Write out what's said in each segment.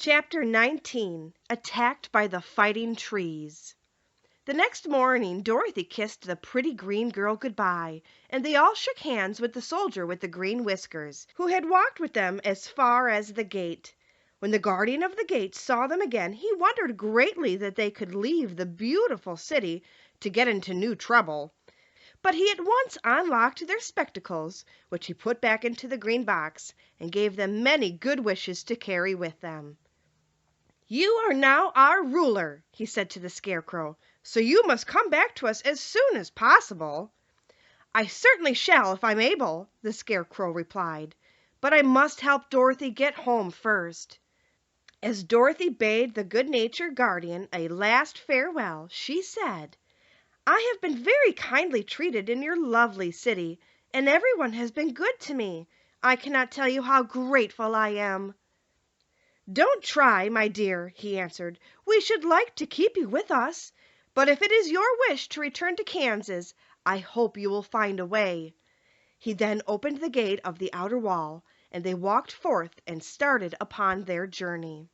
Chapter 19. Attacked by the Fighting Trees. The next morning Dorothy kissed the pretty green girl good-bye, and they all shook hands with the soldier with the green whiskers, who had walked with them as far as the gate. When the guardian of the gate saw them again, he wondered greatly that they could leave the beautiful city to get into new trouble. But he at once unlocked their spectacles, which he put back into the green box, and gave them many good wishes to carry with them. "You are now our ruler," he said to the Scarecrow, "so you must come back to us as soon as possible." "I certainly shall if I'm able," the Scarecrow replied, "but I must help Dorothy get home first." As Dorothy bade the good-natured guardian a last farewell, she said, "I have been very kindly treated in your lovely city, and everyone has been good to me. I cannot tell you how grateful I am." "Don't try, my dear," he answered. "We should like to keep you with us, but if it is your wish to return to Kansas, I hope you will find a way." He then opened the gate of the outer wall, and they walked forth and started upon their journey.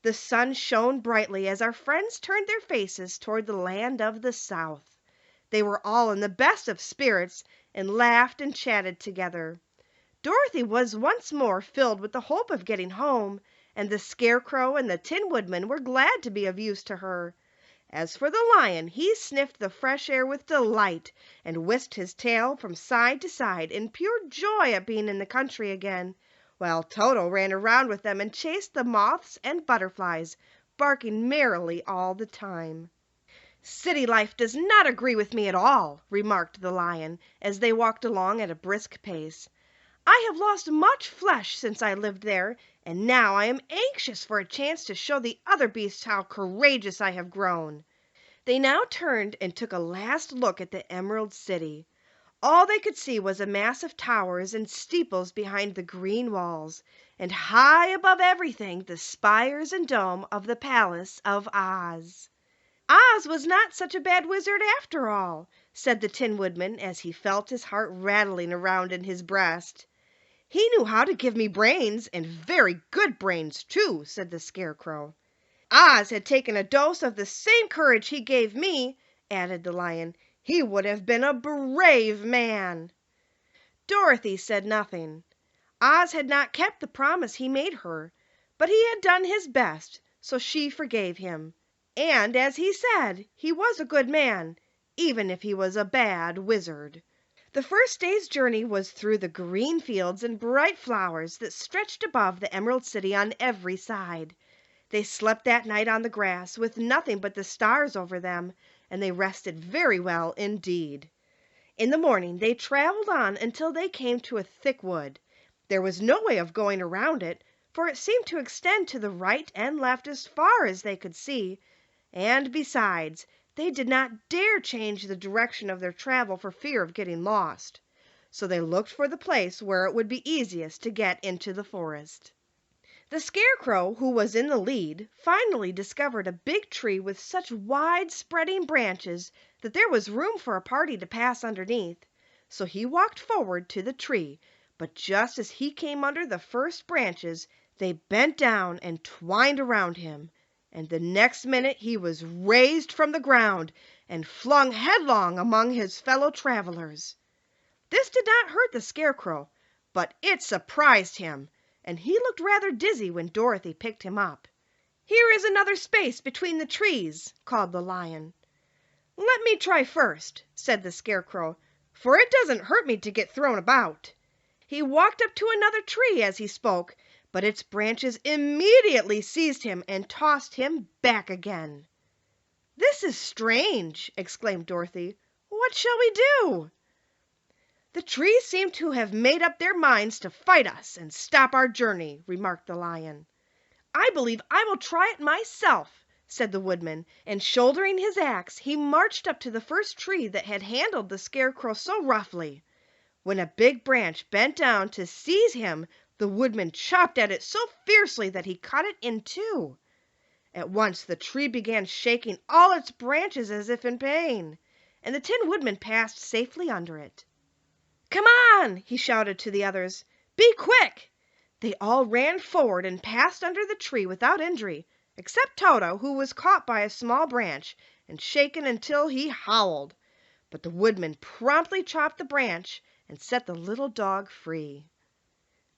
The sun shone brightly as our friends turned their faces toward the land of the South. They were all in the best of spirits and laughed and chatted together. Dorothy was once more filled with the hope of getting home, and the Scarecrow and the Tin Woodman were glad to be of use to her. As for the Lion, he sniffed the fresh air with delight and whisked his tail from side to side in pure joy at being in the country again, while Toto ran around with them and chased the moths and butterflies, barking merrily all the time. "City life does not agree with me at all," remarked the Lion, as they walked along at a brisk pace. "I have lost much flesh since I lived there, and now I am anxious for a chance to show the other beasts how courageous I have grown." They now turned and took a last look at the Emerald City. All they could see was a mass of towers and steeples behind the green walls, and high above everything the spires and dome of the Palace of Oz. "Oz was not such a bad wizard after all," said the Tin Woodman as he felt his heart rattling around in his breast. "He knew how to give me brains, and very good brains, too," said the Scarecrow. "Oz had taken a dose of the same courage he gave me," added the Lion. "He would have been a brave man." Dorothy said nothing. Oz had not kept the promise he made her, but he had done his best, so she forgave him. And, as he said, he was a good man, even if he was a bad wizard. The first day's journey was through the green fields and bright flowers that stretched above the Emerald City on every side. They slept that night on the grass, with nothing but the stars over them, and they rested very well indeed. In the morning they traveled on until they came to a thick wood. There was no way of going around it, for it seemed to extend to the right and left as far as they could see, and besides, they did not dare change the direction of their travel for fear of getting lost. So they looked for the place where it would be easiest to get into the forest. The Scarecrow, who was in the lead, finally discovered a big tree with such wide spreading branches that there was room for a party to pass underneath. So he walked forward to the tree, but just as he came under the first branches they bent down and twined around him, and the next minute he was raised from the ground and flung headlong among his fellow travelers. This did not hurt the Scarecrow, but it surprised him, and he looked rather dizzy when Dorothy picked him up. "Here is another space between the trees," called the Lion. "Let me try first," said the Scarecrow, "for it doesn't hurt me to get thrown about." He walked up to another tree as he spoke, but its branches immediately seized him and tossed him back again. "This is strange!" exclaimed Dorothy. "What shall we do?" "The trees seem to have made up their minds to fight us and stop our journey," remarked the Lion. "I believe I will try it myself," said the Woodman, and shouldering his axe he marched up to the first tree that had handled the Scarecrow so roughly. When a big branch bent down to seize him, the Woodman chopped at it so fiercely that he cut it in two. At once the tree began shaking all its branches as if in pain, and the Tin Woodman passed safely under it. "Come on!" he shouted to the others. "Be quick!" They all ran forward and passed under the tree without injury, except Toto, who was caught by a small branch and shaken until he howled. But the woodman promptly chopped the branch and set the little dog free.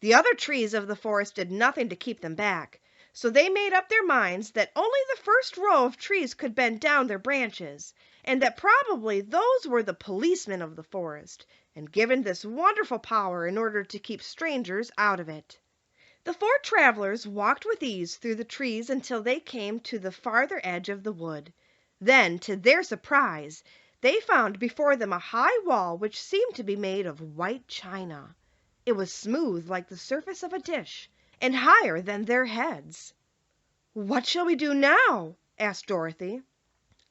The other trees of the forest did nothing to keep them back, so they made up their minds that only the first row of trees could bend down their branches, and that probably those were the policemen of the forest, and given this wonderful power in order to keep strangers out of it. The four travelers walked with ease through the trees until they came to the farther edge of the wood. Then, to their surprise, they found before them a high wall which seemed to be made of white china. It was smooth like the surface of a dish, and higher than their heads. "What shall we do now?" asked Dorothy.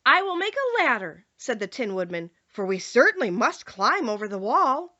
"I will make a ladder," said the Tin Woodman, "for we certainly must climb over the wall."